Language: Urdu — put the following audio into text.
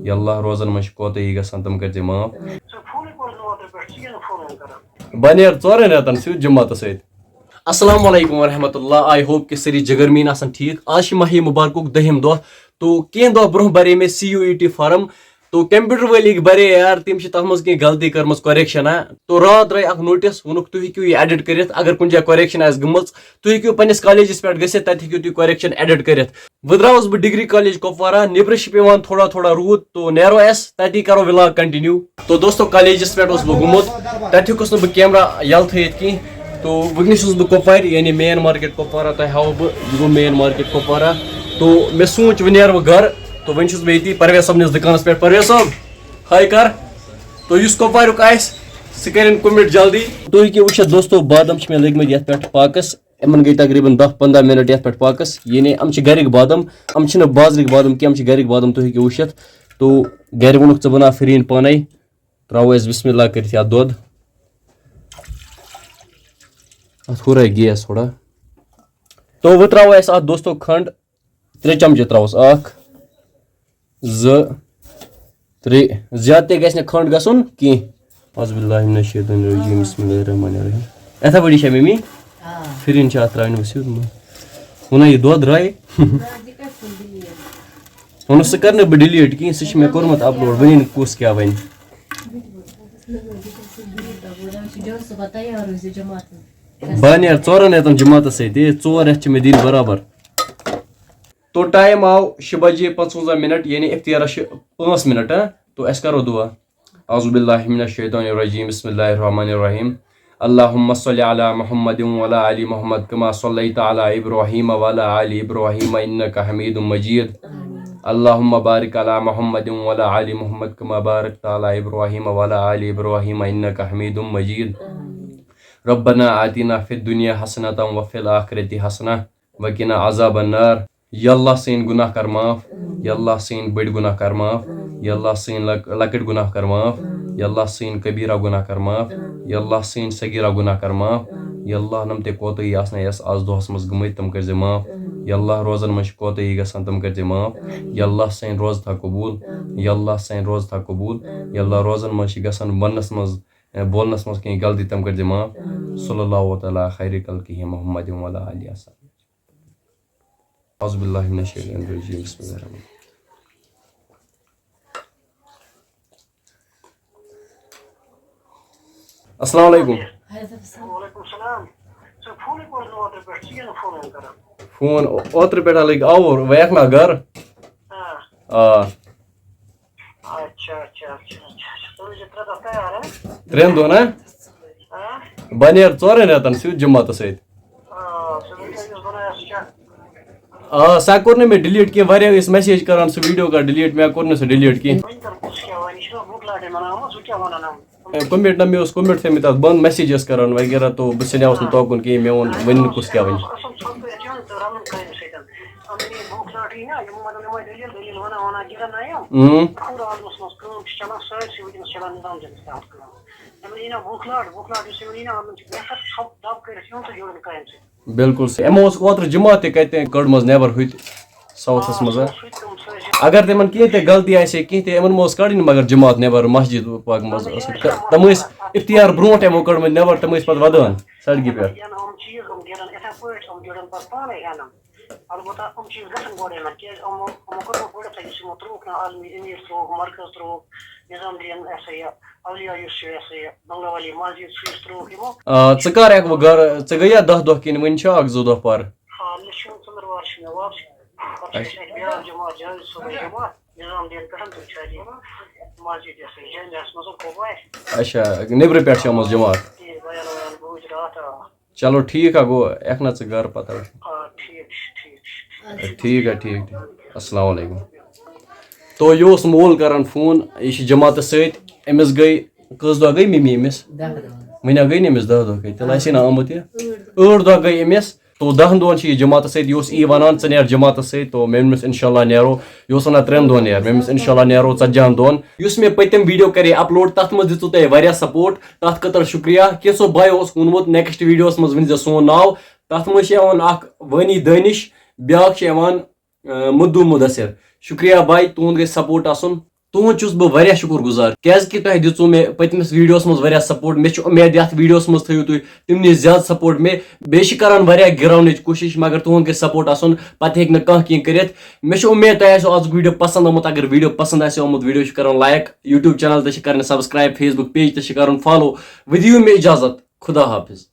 یاللہ روزن مش کوتہی گژھان تم کر معاف بہ نیر ژورن رٮ۪تن سیود جماعت سۭتۍ. السلام علیکم ورحمۃ اللہ. آئی ہوپ کہ سٲری جگرمیٖن آسان ٹھیک. آج ماہ مبارکُک 10 دۄہ تو کینٛہہ دۄہ برونٛہہ برے مےٚ CUET فارم تو کمپیوٹر وٲلِکۍ برے یار تِم چھِ تتھ منٛز کینٛہہ غلطی کٔرمٕژ کوریکشنہ تو راتھ درٛاے اکھ نوٹس ووٚنُکھ تُہۍ ہیٚکِو یہِ ایڈٹ کٔرِتھ اگر کُنہِ جایہِ کوریکشن آسہِ گٔمٕژ تُہۍ ہیٚکِو پننِس کالیجس پٮ۪ٹھ گٔژھِتھ تتہِ ہیٚکِو تُہۍ کوریکشن ایڈٹ کٔرِتھ. وۄنۍ درٛاوُس بہٕ ڈگری کالیج کپوارہ نیبرٕ چھِ پیوان تھوڑا تھوڑا روٗد تو نیرو اَسہِ تتی کرو ولاگ کنٹِنیو. تو دوستو کالیجس پٮ۪ٹھ اوسُس بہٕ گوٚمُت تتہِ ہیوٚکُس نہٕ بہٕ کیمرا یلہٕ تھٲیِتھ کینٛہہ تو وٕنکیٚنس چھُس بہٕ کپوارِ یعنی مین مارکیٹ کپوارہ تۄہہِ ہاوو بہٕ یہِ گوٚو مین مارکیٹ کپوارہ تو مےٚ سوٗنٛچ وۄنۍ نیرٕ بہٕ گرٕ تو وۄنۍ چھُس بہٕ ییٚتی پرویز صٲبنِس دُکانس پٮ۪ٹھ. پرویز صٲب ہاے کر تو یُس کپواریُک آسہِ سُہ کٔرِنۍ کوٚمِٹ جلدی. تُہۍ ہیٚکِو وٕچھِتھ دوستو بادم چھِ مےٚ لٔگۍ مٕتۍ یتھ پٮ۪ٹھ پاکس یِمن گٔے تقریٖبن 10-15 مِنٹ یتھ پٮ۪ٹھ پاکس یعنی یِم چھِ گرِکۍ بادم یِم چھِنہٕ بازرٕکۍ بادم کینٛہہ یِم چھِ گرِکۍ بادم تُہۍ ہیٚکِو وٕچھِتھ. تو گرِ ووٚنُکھ ژٕ بناو فرین پانے تراوو أسۍ بسم اللہ کٔرِتھ یتھ دۄد اتھ ہُرٲے گیس تھوڑا تو وۄنۍ تراوو أسۍ اتھ دوستو کھنڈ 3 چمچہٕ تراووس 1 2 3 زیادٕ تہِ گژھِ نہٕ کھنڈ گژھُن کینٛہہ. اعوذ باللہ من الشیطان الرجیم بسم اللہ الرحمن الرحیم. یِتھے پٲٹھی چھا ممی فرین چھِ اتھ تراونہِ سیود ووٚنا یہِ دۄد درٛایہِ ووٚنُس سُہ کر نہٕ بہٕ ڈِلیٖٹ کینٛہہ سُہ چھُ مےٚ کوٚرمُت اپلوڈ وٕنی نہٕ کُس کیٛاہ وَنہِ. بہٕ نیر 4 رٮ۪تن جماعتس سۭتۍ 4 رٮ۪تھ چھِ مےٚ دِنۍ برابر. تو ٹایم آو 6:55 یعنی اختیارس چھِ 5 منٹ تو أسۍ کرو دعا. اعوذ باللہ من الشیطان الرجیم بسم اللہ الرحمن الرحیم. اللہم صلی علی محمد وعلی آل محمد کما صلیت علی ابراہیم وعلی آل ابراہیم انک حمید مجید. اللہم بارک علی محمد وعلی آل محمد کما بارکت علی ابراہیم وعلی آل ابراہیم انک حمید مجید. ربنا آتنا فی الدنیا حسنۃ وفی الآخرۃ حسنہ وقنا عذاب النار. یاللہ سٲنۍ گناہ کر معاف یاللہ سٲنۍ بٔڑۍ گناہ کر معاف یاللہ سٲنۍ لۄکٕٹۍ گناہ کر معاف یاللہ سٲنۍ کبیرہ گناہ کر معاف یاللہ سٲنۍ صغیرہ گناہ کر معاف یاللہ نم تہِ کوتہی آسنَے اَسہِ آز دۄہس منٛز گٔمٕتۍ تِم کٔرۍ زِ معاف یاللہ روزن منٛز چھِ کوتہی گژھان تِم کٔرۍ زِ معاف یاللہ سٲنۍ روزٕ تھا قبوٗل یاللہ سٲنۍ روزٕ تھا قبوٗل یاللہ روزن منٛز چھِ گژھان وننس منٛز بولنس منٛز کینٛہہ غلطی تِم کٔرۍ زِ معاف. صلی اللہ تعالیٰ خیر خلقہ محمد وعلی آلہ وصحبہ. اعوذ باللہ من الشیطان الرجیم بسم اللہ الرحمن الرحیم. السلام علیکم. فون اوترٕ پٮ۪ٹھ لٔگۍ آوُر وۄنۍ یکھ نا گرٕ. آ 3 دۄہن بہ نیر 4 رٮ۪تن سیود جماعتس سۭتۍ. آ سۄ کوٚر نہٕ مےٚ ڈِلیٖٹ کینٛہہ واریاہ ٲسۍ میسیج کران سُہ ویٖڈیو کر ڈِلیٖٹ مےٚ کوٚر نہٕ سُہ ڈِلیٖٹ کینٛہہ. کوٚمِٹ نہ مےٚ اوس کوٚمِٹ تھٲیمٕتۍ تتھ بنٛد میسیج ٲسۍ کران وغیرہ تو بہٕ ژھٕنیوس نہٕ توکُن کینٛہہ مےٚ ووٚن ؤنۍ نہٕ کُس کیٛاہ وَنہِ. بالکل یِمو اوس اوترٕ جماعت تہِ کتہِ کٔڑمٕژ نٮ۪بر ہُتہِ ساوتھس منٛز اگر تِمن کینٛہہ تہِ غلطی آسہِ ہے کینٛہہ تہِ یِمن ما اوس کڑٕنۍ مگر جماعت نٮ۪بر مسجد پاک منٛز تِم ٲسۍ افتیار برونٛٹھ یِمو کٔڑمٕتۍ نٮ۪بر تِم ٲسۍ پتہٕ ودان سڑکہِ پٮ۪ٹھ. البتہ یِم چیٖز گژھن گۄڈٕ یِمن کیازِ یِمو کوٚرمُت گۄڈٕنیٚتھٕے یُس یِمو ترٛووُکھ نا عالمی أمیٖر ترٛووُکھ مرکز ترٛووُکھ نظام دیٖن یہِ اولیاء یُس چھُ یہِ بنگلا والی مسجد سُہ یُس ترٛووُکھ یِمو. ژٕ کر ہٮ۪کہٕ بہٕ گرٕ ژےٚ گٔیا 10 دۄہ کِنہٕ وٕنہِ چھِ 1-2 دۄہ پر. مےٚ چھُ ژٔنٛدٕروار چھُ مےٚ واپس پتہٕ چھُ اَسہِ بیٛاکھ جماعت جہازِ صٲبٕنۍ جماعت نظام دیٖن پٮ۪ٹھ تِم چھِ اَتہِ مسجد جامعس منٛز کۄپوارِ. اچھا نیٚبرٕ پٮ۪ٹھ چھِ آمٕژ جماعت. بیان ویان بوٗزۍ راتھ. چلو ٹھیٖک ہا گوٚو یِکھ نا ژٕ گرٕ پتہٕ. ٹھیٖک ہے ٹھیٖک السلام علیکم. تو یہِ اوس مول کران فون یہِ چھِ جماعتس سۭتۍ أمِس گٔے کٔژ دۄہ گٔے ممی أمِس وٕنہِ گٔے نہٕ أمِس 10 دۄہ گٔے تیٚلہِ آسہِ ہے نہ آمُت یہِ 8 دۄہ گٔے أمِس تو 10 دۄہن چھِ یہِ جماعتس سۭتۍ یہِ اوس وَنان ژٕ نیر جماعتس سۭتۍ تو مےٚ ووٚنمَس انشاء اللہ نیرو یہِ اوس وَنان 3 دۄہن نیر مےٚ ووٚنمَس انشاء اللہ نیرو 40 دۄہن. یُس مےٚ پٔتِم ویٖڈیو کرے اپلوڈ تتھ منٛز دِژوٕ تۄہہِ واریاہ سپوٹ تتھ خٲطرٕ شُکریہ. کینٛژھو بایو اوس ووٚنمُت نیکسٹ ویٖڈیوس منٛز ؤنۍ زِ سون ناو تتھ منٛز چھِ یِوان اکھ وانی دٲنِش بیاکھ چھِ یِوان مدو مُدثر. شُکریہ باے تُہُنٛد گژھِ سپوٹ آسُن تہد چھس بہ واریاہ شکر گزار کیازکہ تۄہہِ دِژوٕ مےٚ پٔتمِس ویٖڈیوَس منٛز واریاہ سپوٹ مےٚ چھُ اُمید یَتھ ویٖڈیوَس منٛز تھٲیِو تُہۍ تمہِ نِش زیادٕ سپوٹ بیٚیہِ چھِ کران واریاہ گِراونٕچ کوٗشِش مگر تُہُنٛد گژھِ سپوٹ آسُن پتہٕ ہیٚکہِ نہٕ کانٛہہ کینٛہہ کٔرِتھ مےٚ چھُ اُمید تۄہہِ آسیو آزُک ویٖڈیو پسنٛد آمُت اگر ویٖڈیو پسنٛد آسیو آمُت ویٖڈیو چھِ کرُن لایک یوٗٹیوٗب چینل تہِ چھِ کرٕنۍ سبسکرایب فیس بُک پیج تہِ چھِ کرُن فالو وۄنۍ دِیِو مےٚ اِجازت خدا حافظ.